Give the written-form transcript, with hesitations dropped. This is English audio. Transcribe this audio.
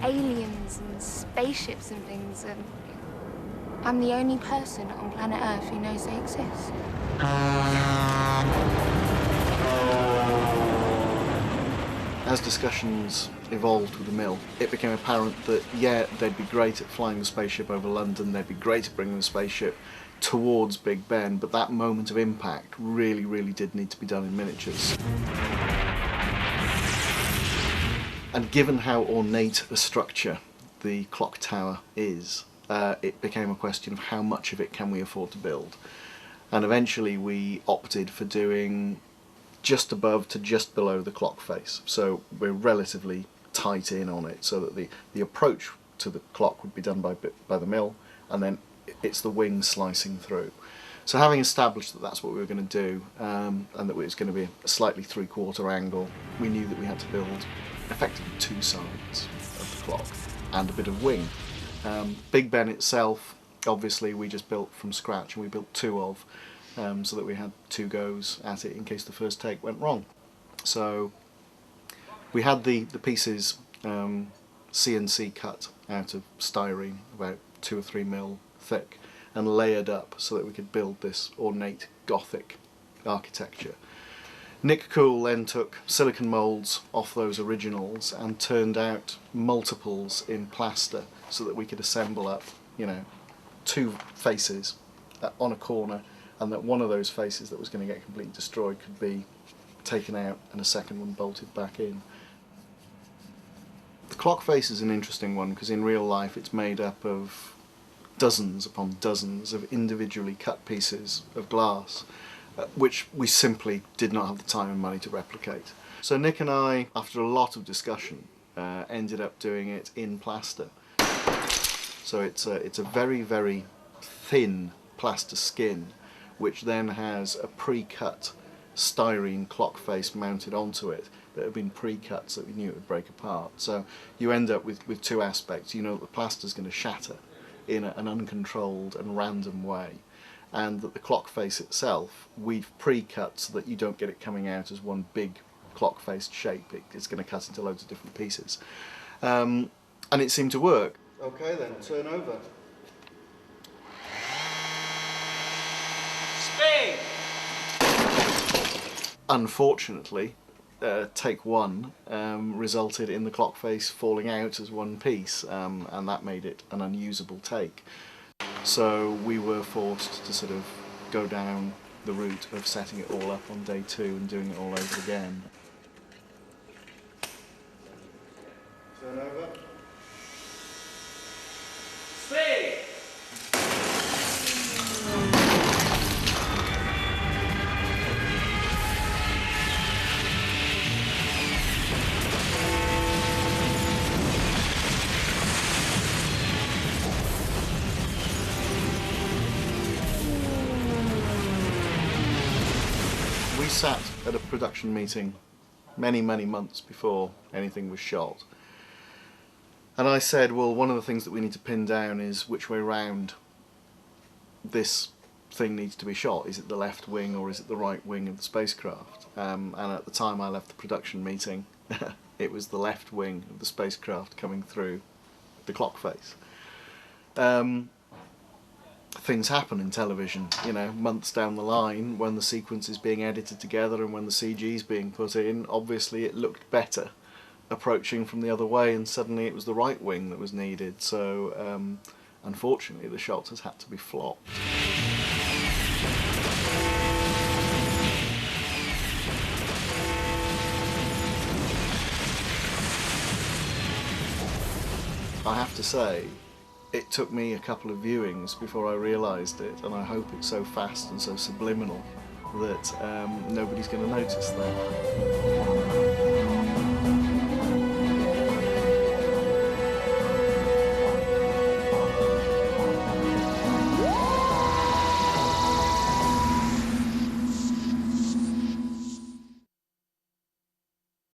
aliens and spaceships and things, and I'm the only person on planet Earth who knows they exist. As discussions evolved with the mill, it became apparent that, yeah, they'd be great at flying the spaceship over London, they'd be great at bringing the spaceship towards Big Ben, but that moment of impact really, really did need to be done in miniatures. And given how ornate a structure the clock tower is, it became a question of how much of it can we afford to build. And eventually we opted for doing just above to just below the clock face. So we're relatively tight in on it, so that the approach to the clock would be done by the mill, and then it's the wing slicing through. So having established that that's what we were going to do, and that it was going to be a slightly three-quarter angle, we knew that we had to build effectively two sides of the clock and a bit of wing. Big Ben itself, obviously we just built from scratch, and we built two of, so that we had two goes at it in case the first take went wrong. So we had the pieces CNC cut out of styrene, about 2 or 3 mil thick, and layered up so that we could build this ornate Gothic architecture. Nick Cool then took silicon moulds off those originals and turned out multiples in plaster so that we could assemble up, you know, two faces on a corner, and that one of those faces that was going to get completely destroyed could be taken out and a second one bolted back in. The clock face is an interesting one because in real life it's made up of dozens upon dozens of individually cut pieces of glass, which we simply did not have the time and money to replicate. So Nick and I, after a lot of discussion, ended up doing it in plaster. So it's a very, very thin plaster skin, which then has a pre-cut styrene clock face mounted onto it that had been pre-cut so that we knew it would break apart. So you end up with two aspects. You know that the plaster's going to shatter in an uncontrolled and random way, and that the clock face itself we've pre-cut so that you don't get it coming out as one big clock face shape. It's going to cut into loads of different pieces. And it seemed to work. Okay then, turn over. Speed! Unfortunately, take one resulted in the clock face falling out as one piece, and that made it an unusable take. So we were forced to sort of go down the route of setting it all up on day 2 and doing it all over again. Turn over. Speed! We sat at a production meeting many, many months before anything was shot, and I said, well, one of the things that we need to pin down is which way round this thing needs to be shot. Is it the left wing or is it the right wing of the spacecraft? And at the time I left the production meeting, it was the left wing of the spacecraft coming through the clock face. Things happen in television, you know, months down the line when the sequence is being edited together and when the CG is being put in. Obviously it looked better approaching from the other way, and suddenly it was the right wing that was needed. So unfortunately the shot has had to be flopped. I have to say, it took me a couple of viewings before I realised it, and I hope it's so fast and so subliminal that nobody's going to notice that.